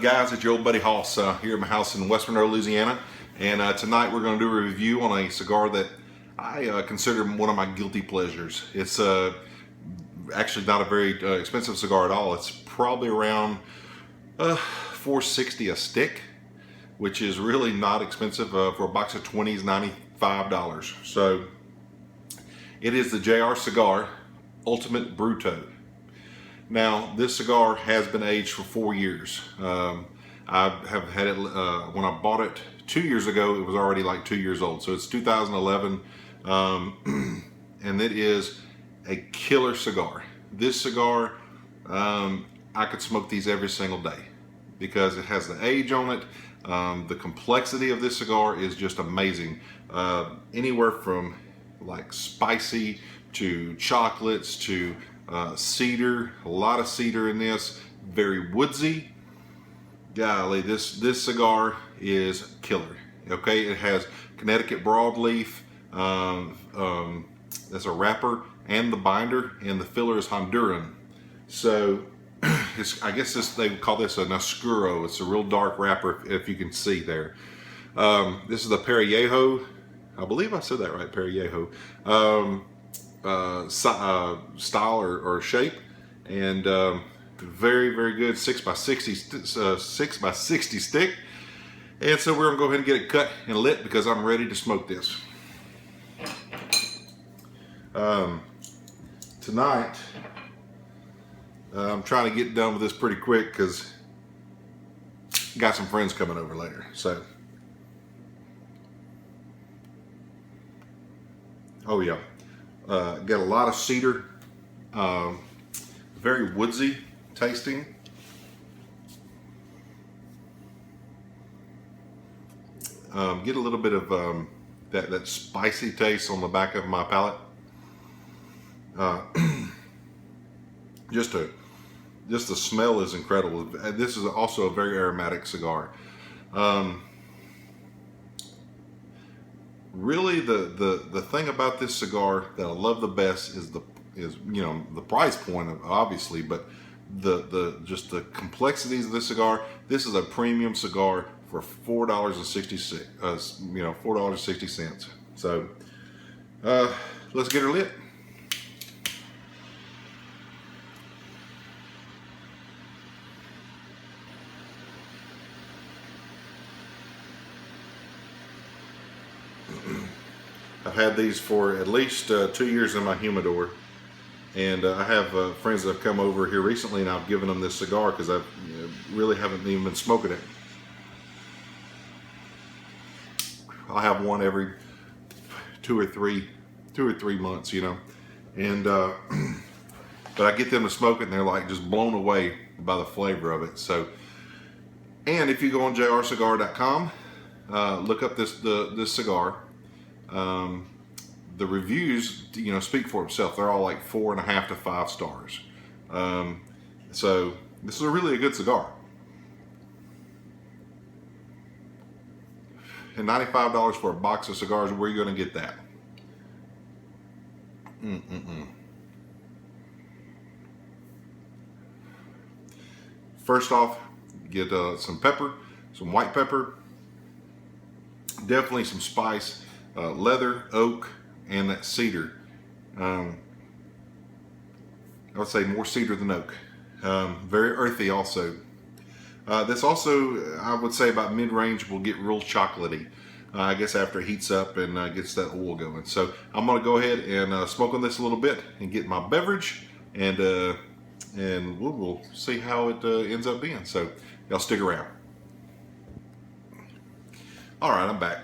guys, it's your old buddy Hoss here at my house in West Monroe, Louisiana. And tonight we're going to do a review on a cigar that I consider one of my guilty pleasures. It's actually not a very expensive cigar at all. It's probably around $4.60 a stick, which is really not expensive. For a box of 20 is $95. So it is the JR Cigar Ultimate Bruto. Now, this cigar has been aged for 4 years. I have had it, when I bought it 2 years ago, it was already like 2 years old. So it's 2011, and it is a killer cigar. This cigar, I could smoke these every single day because it has the age on it. The complexity of this cigar is just amazing. Anywhere from like spicy to chocolates to cedar, a lot of cedar in this, very woodsy. Golly, this cigar is killer. Okay, it has Connecticut broadleaf, that's a wrapper, and the binder, and the filler is Honduran. So I guess they would call this an oscuro. It's a real dark wrapper, if you can see there. This is the Parejo, I believe I said that right, Parejo. Style or shape, and very, very good 6x60 stick. And so we're gonna go ahead and get it cut and lit because I'm ready to smoke this. Tonight I'm trying to get done with this pretty quick because got some friends coming over later. So oh yeah. Got a lot of cedar, very woodsy tasting. Get a little bit of that spicy taste on the back of my palate. Just the smell is incredible. This is also a very aromatic cigar. Really, the thing about this cigar that I love the best is the price point, obviously, but just the complexities of this cigar. This is a premium cigar for $4.60. $4.60. So let's get her lit. I've had these for at least 2 years in my humidor, and I have friends that have come over here recently, and I've given them this cigar because I really haven't even been smoking it. I'll have one every two or three months, and but I get them to smoke it, and they're like just blown away by the flavor of it. So, and if you go on jrcigar.com, look up this cigar. The reviews, speak for itself. They're all like 4.5 to 5 stars. So this is really a good cigar. And $95 for a box of cigars, where are you going to get that? First off, get some pepper, some white pepper, definitely some spice. Leather, oak, and that cedar. I would say more cedar than oak. Very earthy also. This also, I would say about mid-range, will get real chocolatey. I guess after it heats up and gets that oil going. So I'm going to go ahead and smoke on this a little bit and get my beverage, and we'll see how it ends up being. So y'all stick around. All right, I'm back.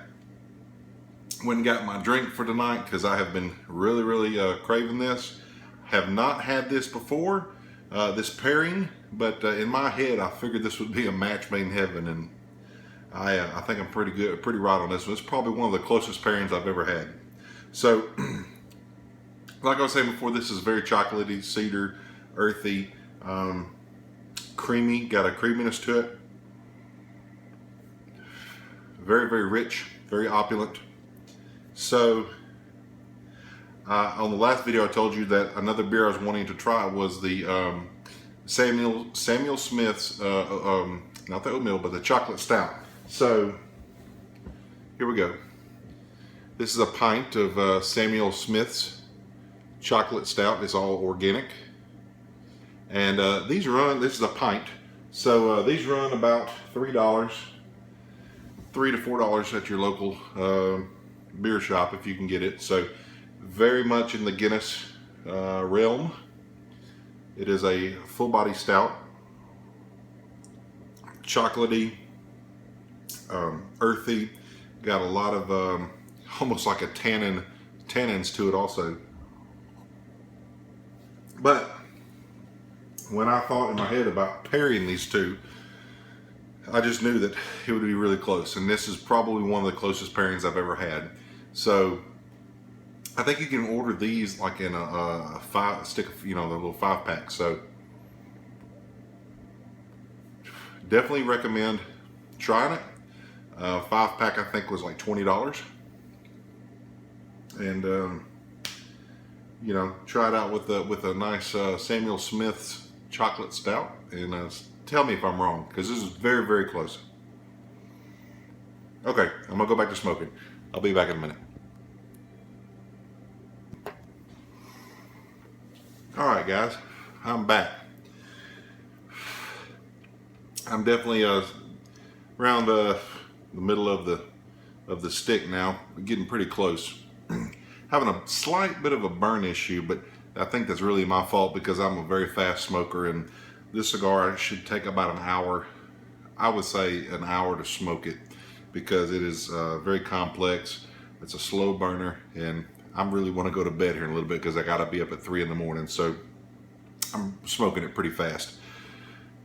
Went and got my drink for tonight because I have been really craving this. Have not had this before, this pairing, but in my head I figured this would be a match made in heaven, and I think I'm pretty right on this one. It's probably one of the closest pairings I've ever had. So like I was saying before, this is very chocolatey, cedar, earthy, creamy, got a creaminess to it. Very rich, very opulent. So on the last video I told you that another beer I was wanting to try was the Samuel Smith's not the oatmeal, but the chocolate stout. So here we go. This is a pint of Samuel Smith's chocolate stout. It's all organic. And these run, this is a pint. So these run about $3, $3 to $4 at your local beer shop if you can get it. So very much in the Guinness realm. It is a full body stout, chocolatey, earthy, got a lot of almost like a tannins to it also. But when I thought in my head about pairing these two, I just knew that it would be really close, and this is probably one of the closest pairings I've ever had. So I think you can order these like in a stick of, you know, the little 5-pack. So definitely recommend trying it. 5-pack I think was like $20, and you know, try it out with a nice Samuel Smith's chocolate stout, and tell me if I'm wrong, because this is very, very close. Okay, I'm gonna go back to smoking. I'll be back in a minute. All right, guys, I'm back. I'm definitely around the middle of the stick now, getting pretty close. Having a slight bit of a burn issue, but I think that's really my fault because I'm a very fast smoker, and this cigar should take about an hour. I would say an hour to smoke it because it is very complex. It's a slow burner, and I really want to go to bed here in a little bit because I got to be up at 3 in the morning, so I'm smoking it pretty fast.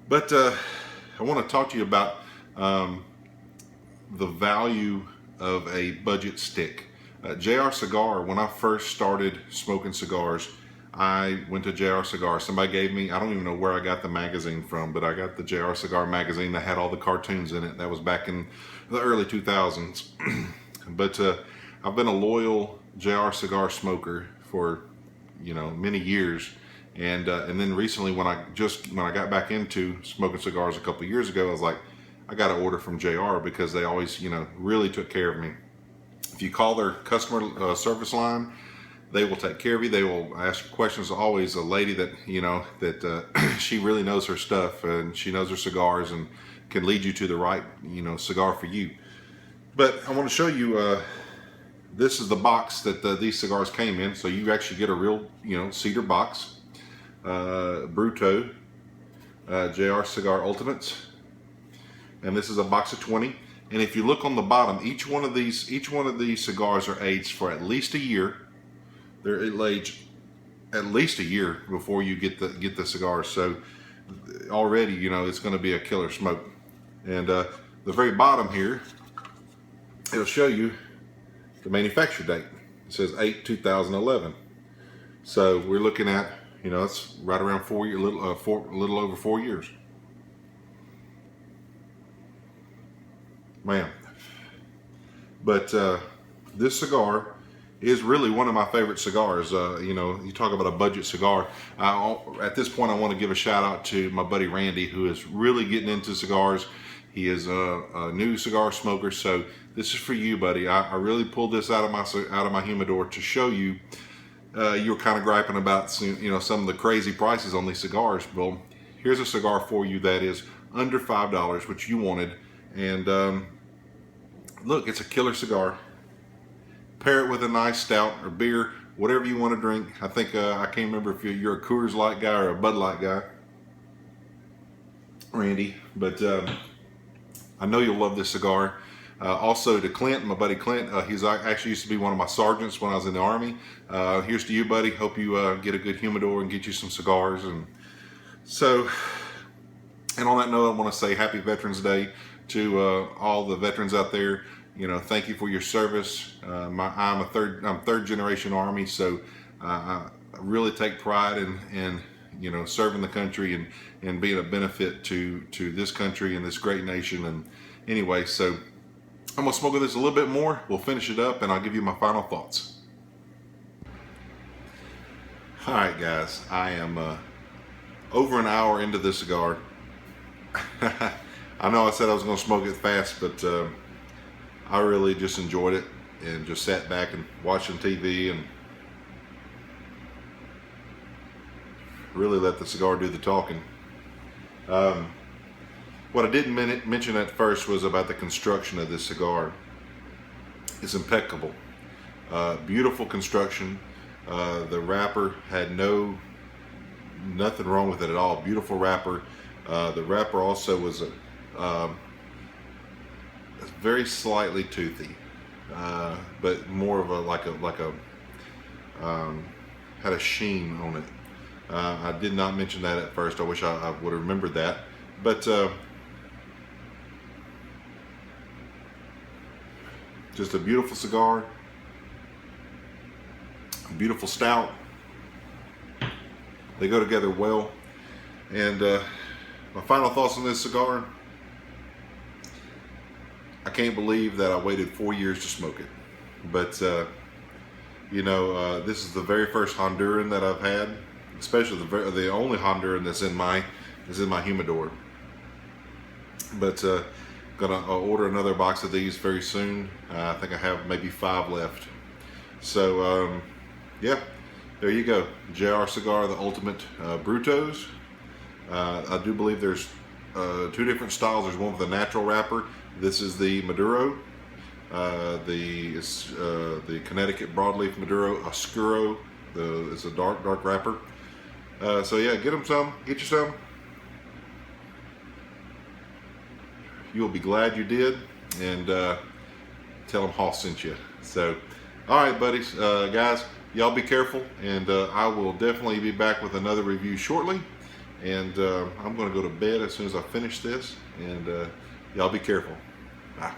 But I want to talk to you about the value of a budget stick. JR Cigar, when I first started smoking cigars, I went to JR Cigar. Somebody gave me, I don't even know where I got the magazine from, but I got the JR Cigar magazine that had all the cartoons in it. That was back in the early 2000s. But I've been a loyal JR Cigar smoker for, you know, many years. And then recently when I got back into smoking cigars a couple years ago, I was like, I got to order from JR because they always, you know, really took care of me. If you call their customer service line, they will take care of you. They will ask you questions. Always a lady that, you know, that she really knows her stuff, and she knows her cigars and can lead you to the right, you know, cigar for you. But I want to show you, this is the box that these cigars came in. So you actually get a real, you know, cedar box, Bruto, JR Cigar Ultimates. And this is a box of 20. And if you look on the bottom, each one of these cigars are aged for at least a year. They're aged at least a year before you get the cigars. So already, you know, it's going to be a killer smoke. And the very bottom here, it'll show you the manufacture date. It says 8/2011. So we're looking at, you know, it's right around 4 years, a little over 4 years. Man, but this cigar is really one of my favorite cigars. You know, you talk about a budget cigar. At this point, I want to give a shout out to my buddy Randy, who is really getting into cigars. He is a new cigar smoker, so this is for you, buddy. I really pulled this out of my humidor to show you. You were kind of griping about, you know, some of the crazy prices on these cigars. Well, here's a cigar for you that is under $5, which you wanted. And look, it's a killer cigar. Pair it with a nice stout or beer, whatever you want to drink. I think I can't remember if you're a Coors Light guy or a Bud Light guy, Randy, but I know you'll love this cigar. Also to Clint, my buddy Clint, he's actually used to be one of my sergeants when I was in the Army. Here's to you, buddy. Hope you get a good humidor and get you some cigars. And so, and on that note, I want to say Happy Veterans Day to all the veterans out there. You know, thank you for your service. I'm third generation Army, so I really take pride in you know, serving the country and being a benefit to this country and this great nation. And anyway, so I'm gonna smoke this a little bit more. We'll finish it up, and I'll give you my final thoughts. All right, guys, I am over an hour into this cigar. I know I said I was going to smoke it fast, but I really just enjoyed it and just sat back and watching TV and really let the cigar do the talking. What I didn't mention at first was about the construction of this cigar. It's impeccable. Beautiful construction. The wrapper had nothing wrong with it at all. Beautiful wrapper. The wrapper also was very slightly toothy, but more of had a sheen on it. I did not mention that at first. I wish I would have remembered that. But just a beautiful cigar, a beautiful stout. They go together well. And my final thoughts on this cigar: I can't believe that I waited 4 years to smoke it. But you know, this is the very first Honduran that I've had, especially the only Honduran that's in my humidor. But gonna order another box of these very soon. I think I have maybe 5 left. So yeah, there you go. JR Cigar, the Ultimate Brutos. I do believe there's 2 different styles. There's one with a natural wrapper. This is the Maduro. The Connecticut Broadleaf Maduro Oscuro. It's a dark wrapper. So yeah, get you some. You'll be glad you did, and tell them Hoss sent you. So, all right, buddies, guys, y'all be careful, and I will definitely be back with another review shortly. And I'm going to go to bed as soon as I finish this, and y'all be careful. Bye.